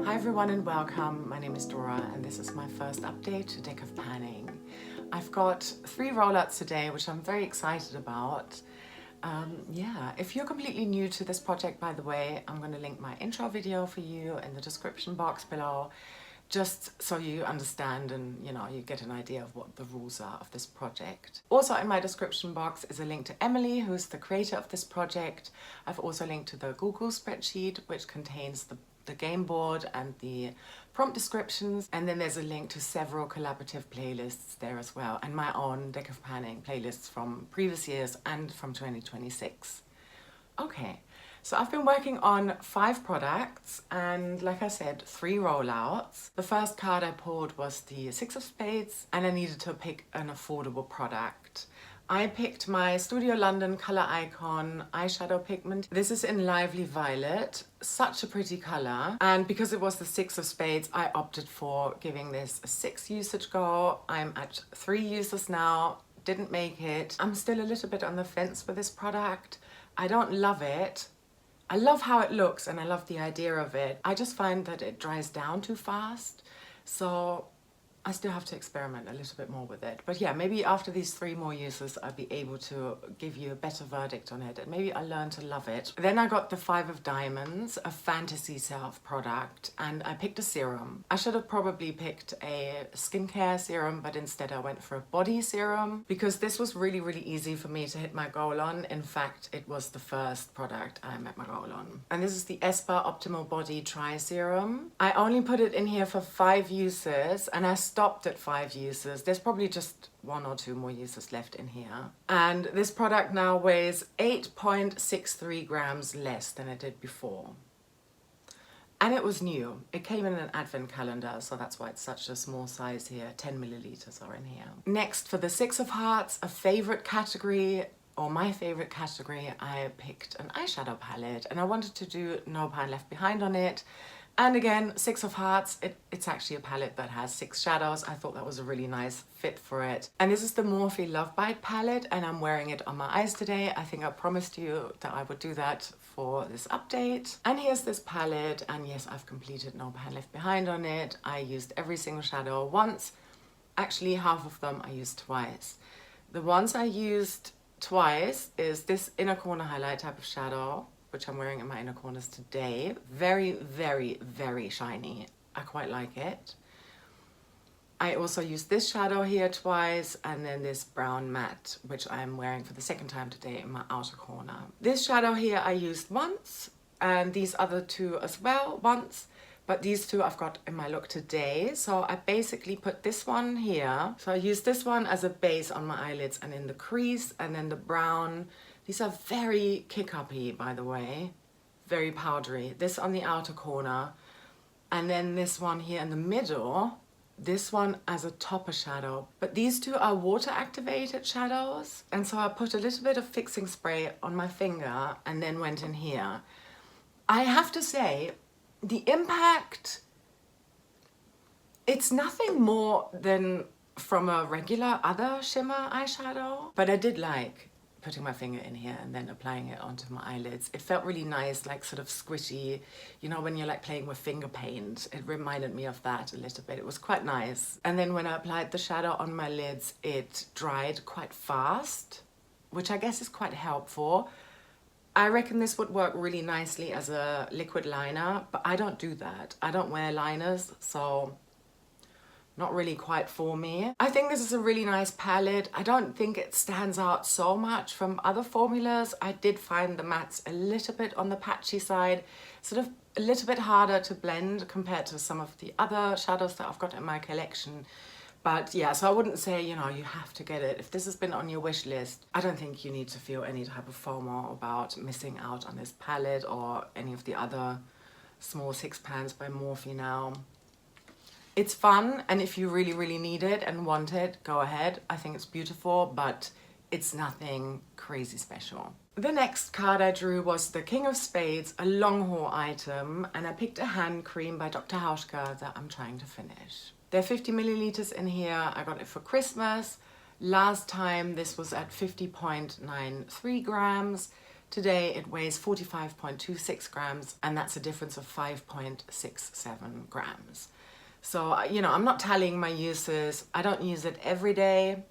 Hi everyone and welcome. My name is Dora and this is my first update to Deck of Panning. I've got 3 rollouts today which I'm very excited about. If you're completely new to this project, by the way, I'm going to link my intro video for you in the description box below, just so you understand and you get an idea of what the rules are of this project. Also in my description box is a link to Emily, who's the creator of this project. I've also linked to the Google spreadsheet which contains the game board and the prompt descriptions, and then there's a link to several collaborative playlists there as well, and my own Deck of Panning playlists from previous years and from 2026. Okay, so I've been working on 5 products and, like I said, 3 rollouts. The first card I pulled was the 6 of Spades and I needed to pick an affordable product. I picked my Studio London Colour Icon eyeshadow pigment. This is in Lively Violet, such a pretty colour, and because it was the 6 of Spades I opted for giving this a 6 usage go. I'm at 3 uses now, didn't make it. I'm still a little bit on the fence with this product. I don't love it. I love how it looks and I love the idea of it. I just find that it dries down too fast, so I still have to experiment a little bit more with it. But yeah, maybe after these 3 more uses I'll be able to give you a better verdict on it and maybe I'll learn to love it. Then I got the 5 of Diamonds, a Fantasy Self product, and I picked a serum. I should have probably picked a skincare serum, but instead I went for a body serum because this was really easy for me to hit my goal on. In fact, it was the first product I met my goal on. And this is the Espa Optimal Body Tri Serum. I only put it in here for 5 uses and I stopped at 5 uses. There's probably just 1 or 2 more uses left in here. And this product now weighs 8.63 grams less than it did before. And it was new. It came in an advent calendar, so that's why it's such a small size here. 10 milliliters are in here. Next, for the 6 of Hearts, a favorite category, or my favorite category, I picked an eyeshadow palette and I wanted to do No Pine Left Behind on it. And again, 6 of Hearts, it's actually a palette that has 6 shadows. I thought that was a really nice fit for it. And this is the Morphe Love Bite palette and I'm wearing it on my eyes today. I think I promised you that I would do that for this update. And here's this palette, and yes, I've completed No Pine Left Behind on it. I used every single shadow once. Actually, half of them I used twice. The ones I used twice is this inner corner highlight type of shadow, which I'm wearing in my inner corners today. Very shiny. I quite like it. I also used this shadow here twice, and then this brown matte, which I'm wearing for the 2nd time today in my outer corner. This shadow here I used once, and these other 2 as well once, but these 2 I've got in my look today. So I basically put this one here. So I used this one as a base on my eyelids and in the crease, and then the brown. These are very kick-uppy, by the way, very powdery. This on the outer corner, and then this one here in the middle, this one as a topper shadow. But these 2 are water-activated shadows, and so I put a little bit of fixing spray on my finger and then went in here. I have to say, the impact, it's nothing more than from a regular other shimmer eyeshadow, but I did like putting my finger in here and then applying it onto my eyelids. It felt really nice, like sort of squishy, when you're like playing with finger paint. It reminded me of that a little bit. It was quite nice. And then when I applied the shadow on my lids, it dried quite fast, which I guess is quite helpful. I reckon this would work really nicely as a liquid liner, but I don't do that. I don't wear liners, so not really quite for me. I think this is a really nice palette. I don't think it stands out so much from other formulas. I did find the mattes a little bit on the patchy side, sort of a little bit harder to blend compared to some of the other shadows that I've got in my collection. But yeah, so I wouldn't say, you have to get it. If this has been on your wish list, I don't think you need to feel any type of FOMO about missing out on this palette or any of the other small 6 pans by Morphe now. It's fun, and if you really need it and want it, go ahead. I think it's beautiful, but it's nothing crazy special. The next card I drew was the King of Spades, a long haul item, and I picked a hand cream by Dr. Hauschka that I'm trying to finish. There are 50 milliliters in here. I got it for Christmas. Last time this was at 50.93 grams. Today it weighs 45.26 grams, and that's a difference of 5.67 grams. So, you know, I'm not tallying my uses. I don't use it every day.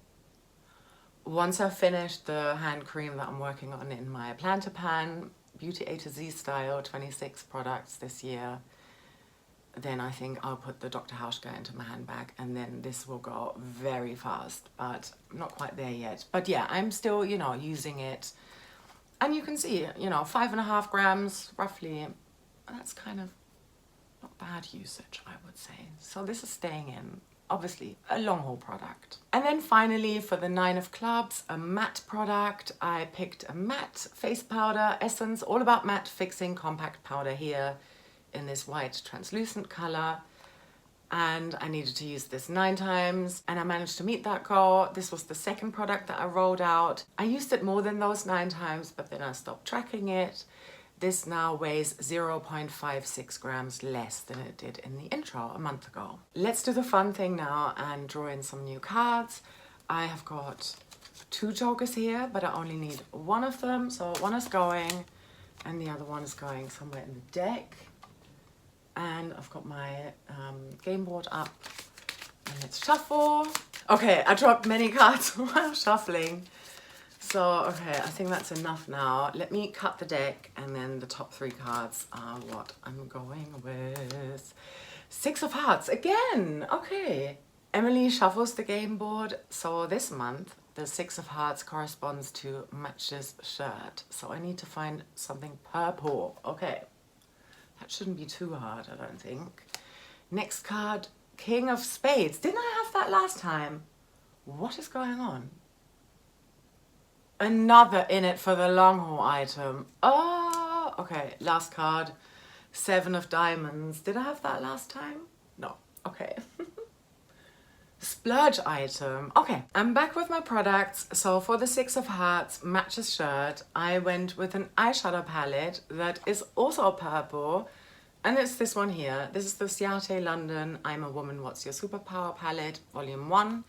Once I've finished the hand cream that I'm working on in my planter pan, Beauty A to Z style, 26 products this year, then I think I'll put the Dr. Hauschka into my handbag, and then this will go very fast, but I'm not quite there yet. But yeah, I'm still, you know, using it. And you can see, you know, 5.5 grams roughly. That's kind of not bad usage, I would say. So this is staying in. Obviously, a long haul product. And then finally, for the 9 of clubs, a matte product. I picked a matte face powder, Essence, all about matte fixing compact powder here in this white translucent color. And I needed to use this 9 times, and I managed to meet that goal. This was the second product that I rolled out. I used it more than those 9 times, but then I stopped tracking it. This now weighs 0.56 grams less than it did in the intro a month ago. Let's do the fun thing now and draw in some new cards. I have got 2 jokers here, but I only need one of them. So one is going and the other one is going somewhere in the deck. And I've got my game board up, and let's shuffle. Okay, I dropped many cards while shuffling. So, okay, I think that's enough now. Let me cut the deck, and then the top 3 cards are what I'm going with. 6 of Hearts, again, okay. Emily shuffles the game board. So this month, the 6 of Hearts corresponds to Match's shirt. So I need to find something purple, okay. That shouldn't be too hard, I don't think. Next card, King of Spades. Didn't I have that last time? What is going on? Another in it for the long haul item. Oh, okay, last card, 7 of Diamonds. Did I have that last time? No, okay. Splurge item. Okay, I'm back with my products. So for the 6 of Hearts Matches shirt, I went with an eyeshadow palette that is also purple, and it's this one here. This is the Ciate London I'm a Woman What's Your Superpower palette, volume 1,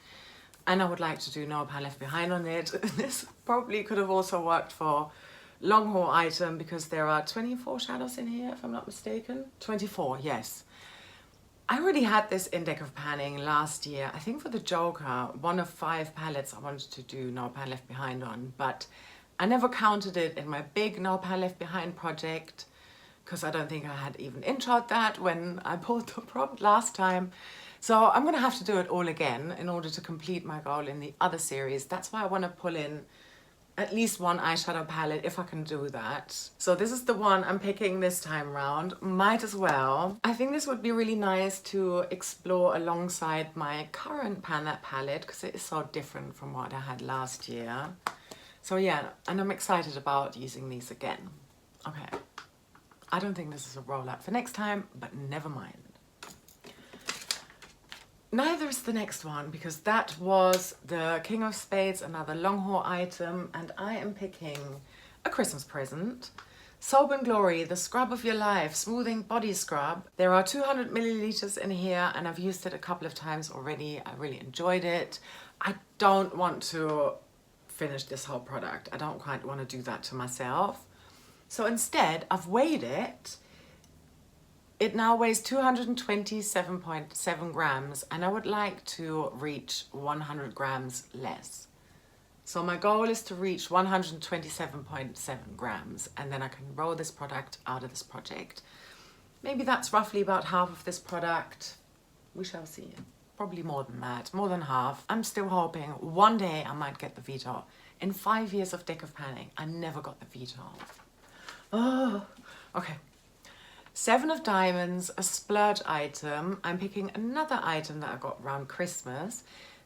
and I would like to do No Pan Left Behind on it. This probably could have also worked for long haul item because there are 24 shadows in here, if I'm not mistaken. 24, yes. I already had this in Deck of Panning last year. I think for the Joker, one of 5 palettes I wanted to do No Pan Left Behind on, but I never counted it in my big No Pan Left Behind project because I don't think I had even introed that when I bought the prompt last time. So I'm gonna have to do it all again in order to complete my goal in the other series. That's why I wanna pull in at least one eyeshadow palette if I can do that. So this is the one I'm picking this time round. Might as well. I think this would be really nice to explore alongside my current Pan That palette because it is so different from what I had last year. So yeah, and I'm excited about using these again. Okay, I don't think this is a rollout for next time, but never mind. Neither is the next one because that was the King of Spades, another long haul item, and I am picking a Christmas present. Soap and Glory, the scrub of your life, smoothing body scrub. There are 200 milliliters in here and I've used it a couple of times already. I really enjoyed it. I don't want to finish this whole product. I don't quite want to do that to myself. So instead, I've weighed it. It now weighs 227.7 grams and I would like to reach 100 grams less. So my goal is to reach 127.7 grams and then I can roll this product out of this project. Maybe that's roughly about half of this product. We shall see. Probably more than that, more than half. I'm still hoping one day I might get the veto. In 5 years of Deck of Panning, I never got the veto. Oh, okay. 7 of Diamonds, a splurge item. I'm picking another item that I got around Christmas.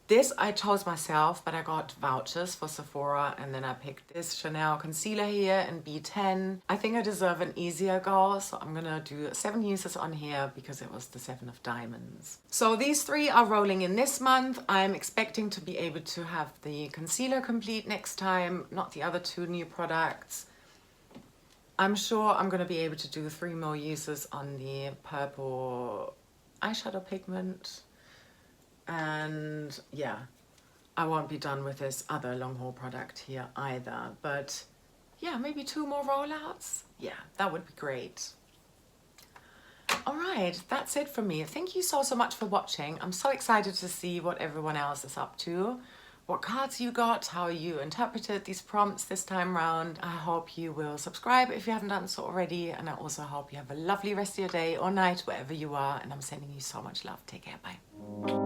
This I chose myself, but I got vouchers for Sephora and then I picked this Chanel concealer here in B10. I think I deserve an easier goal, so I'm gonna do 7 uses on here because it was the 7 of Diamonds. So these 3 are rolling in this month. I'm expecting to be able to have the concealer complete next time, not the other 2 new products. I'm sure I'm going to be able to do 3 more uses on the purple eyeshadow pigment. And yeah, I won't be done with this other long haul product here either. But yeah, maybe 2 more rollouts. Yeah, that would be great. All right, that's it from me. Thank you so much for watching. I'm so excited to see what everyone else is up to, what cards you got, how you interpreted these prompts this time round. I hope you will subscribe if you haven't done so already, and I also hope you have a lovely rest of your day or night wherever you are, and I'm sending you so much love. Take care, bye.